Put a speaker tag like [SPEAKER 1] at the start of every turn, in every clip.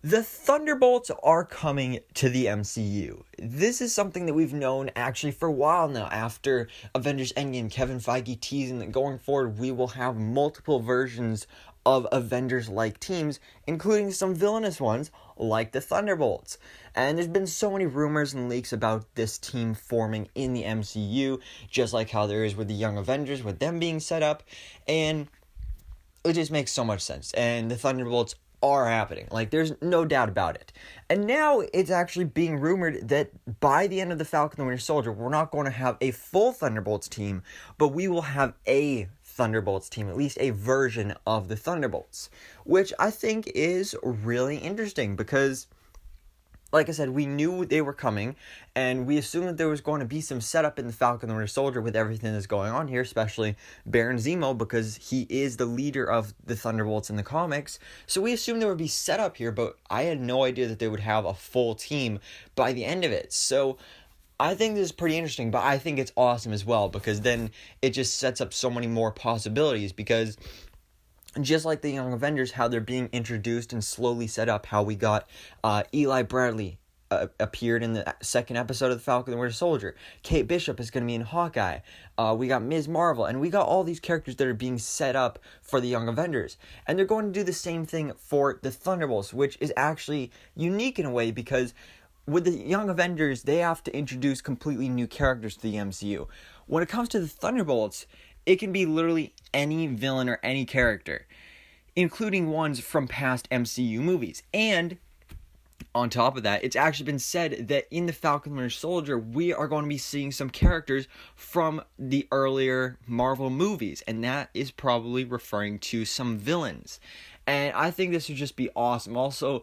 [SPEAKER 1] The Thunderbolts are coming to the MCU. This is something that we've known actually for a while now. After Avengers Endgame, Kevin Feige teasing that going forward we will have multiple versions of Avengers-like teams, including some villainous ones like the Thunderbolts. And there's been so many rumors and leaks about this team forming in the MCU, just like how there is with the Young Avengers, with them being set up, and it just makes so much sense. And the Thunderbolts are happening. Like, there's no doubt about it. And now it's actually being rumored that by the end of the Falcon and the Winter Soldier, we're not going to have a full Thunderbolts team, but we will have a Thunderbolts team, at least a version of the Thunderbolts, which I think is really interesting because, like I said, we knew they were coming, and we assumed that there was going to be some setup in the Falcon and the Winter Soldier with everything that's going on here, especially Baron Zemo, because he is the leader of the Thunderbolts in the comics. So we assumed there would be setup here, but I had no idea that they would have a full team by the end of it. So I think this is pretty interesting, but I think it's awesome as well, because then it just sets up so many more possibilities, because just like the Young Avengers, how they're being introduced and slowly set up, how we got Eli Bradley appeared in the second episode of the Falcon and the Winter Soldier. Kate Bishop is going to be in Hawkeye. We got Ms. Marvel, and we got all these characters that are being set up for the Young Avengers. And they're going to do the same thing for the Thunderbolts, which is actually unique in a way, because with the Young Avengers, they have to introduce completely new characters to the MCU. When it comes to the Thunderbolts, it can be literally any villain or any character, including ones from past MCU movies. And on top of that, it's actually been said that in the Falcon and Winter Soldier, we are going to be seeing some characters from the earlier Marvel movies, and that is probably referring to some villains. And I think this would just be awesome. Also,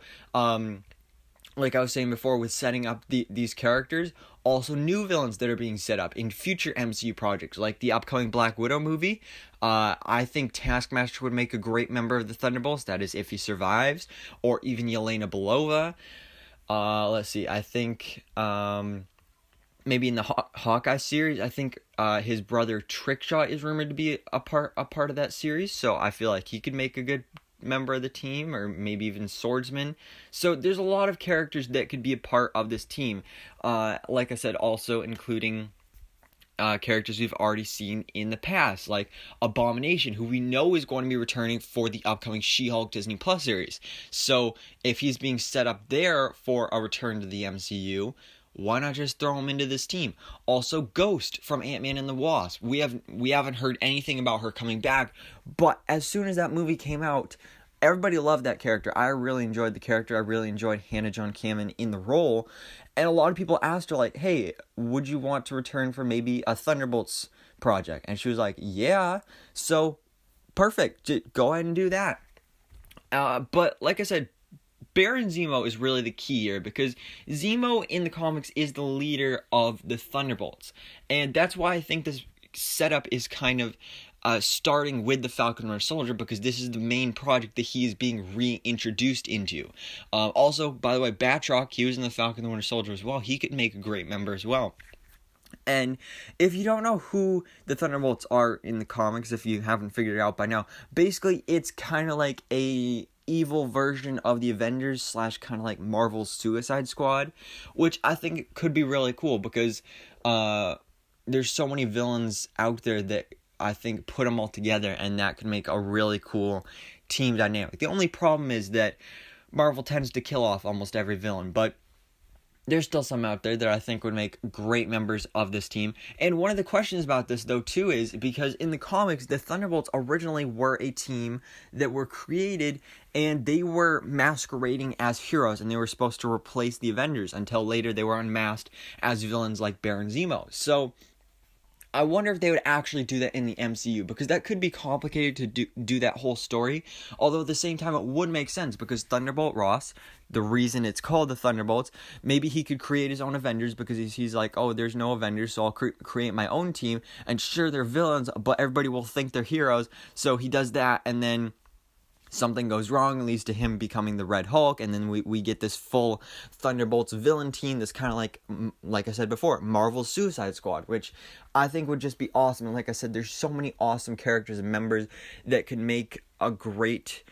[SPEAKER 1] like I was saying before, with setting up these characters, also new villains that are being set up in future MCU projects, like the upcoming Black Widow movie. I think Taskmaster would make a great member of the Thunderbolts, that is if he survives, or even Yelena Belova. Let's see, I think maybe in the Hawkeye series, I think his brother Trickshaw is rumored to be a part of that series, so I feel like he could make a good member of the team, or maybe even Swordsman. So there's a lot of characters that could be a part of this team, like I said, also including characters we've already seen in the past, like Abomination, who we know is going to be returning for the upcoming She-Hulk Disney Plus series. So if he's being set up there for a return to the MCU, why not just throw him into this team? Also, Ghost from Ant-Man and the Wasp. We haven't heard anything about her coming back, but as soon as that movie came out, everybody loved that character. I really enjoyed the character. I really enjoyed Hannah John Kamen in the role. And a lot of people asked her, like, hey, would you want to return for maybe a Thunderbolts project? And she was like, yeah. So, perfect. Go ahead and do that. But like I said, Baron Zemo is really the key here, because Zemo in the comics is the leader of the Thunderbolts. And that's why I think this setup is kind of starting with the Falcon and Winter Soldier, because this is the main project that he is being reintroduced into. Also, by the way, Batroc, he was in the Falcon and the Winter Soldier as well. He could make a great member as well. And if you don't know who the Thunderbolts are in the comics, if you haven't figured it out by now, basically it's kind of like a evil version of the Avengers / kind of like Marvel's Suicide Squad, which I think could be really cool, because there's so many villains out there that I think put them all together, and that could make a really cool team dynamic. The only problem is that Marvel tends to kill off almost every villain, but there's still some out there that I think would make great members of this team. And one of the questions about this, though, too, is because in the comics, the Thunderbolts originally were a team that were created, and they were masquerading as heroes, and they were supposed to replace the Avengers, until later they were unmasked as villains like Baron Zemo. So I wonder if they would actually do that in the MCU, because that could be complicated to do that whole story. Although at the same time, it would make sense, because Thunderbolt Ross, the reason it's called the Thunderbolts, maybe he could create his own Avengers, because he's like, oh, there's no Avengers, so I'll create my own team. And sure, they're villains, but everybody will think they're heroes. So he does that, and then something goes wrong and leads to him becoming the Red Hulk, and then we get this full Thunderbolts villain team that's kind of like I said before, Marvel's Suicide Squad, which I think would just be awesome. And like I said, there's so many awesome characters and members that could make a great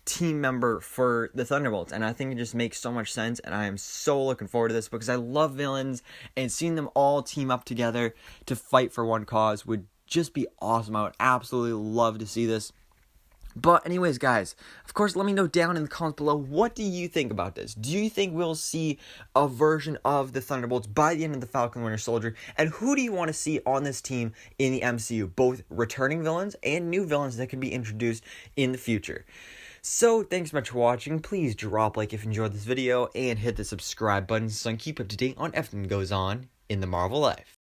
[SPEAKER 1] team member for the Thunderbolts, and I think it just makes so much sense, and I am so looking forward to this because I love villains, and seeing them all team up together to fight for one cause would just be awesome. I would absolutely love to see this. But anyways, guys, of course, let me know down in the comments below, what do you think about this? Do you think we'll see a version of the Thunderbolts by the end of the Falcon Winter Soldier? And who do you want to see on this team in the MCU? Both returning villains and new villains that could be introduced in the future. So, thanks so much for watching. Please drop a like if you enjoyed this video and hit the subscribe button so I can keep up to date on everything that goes on in the Marvel life.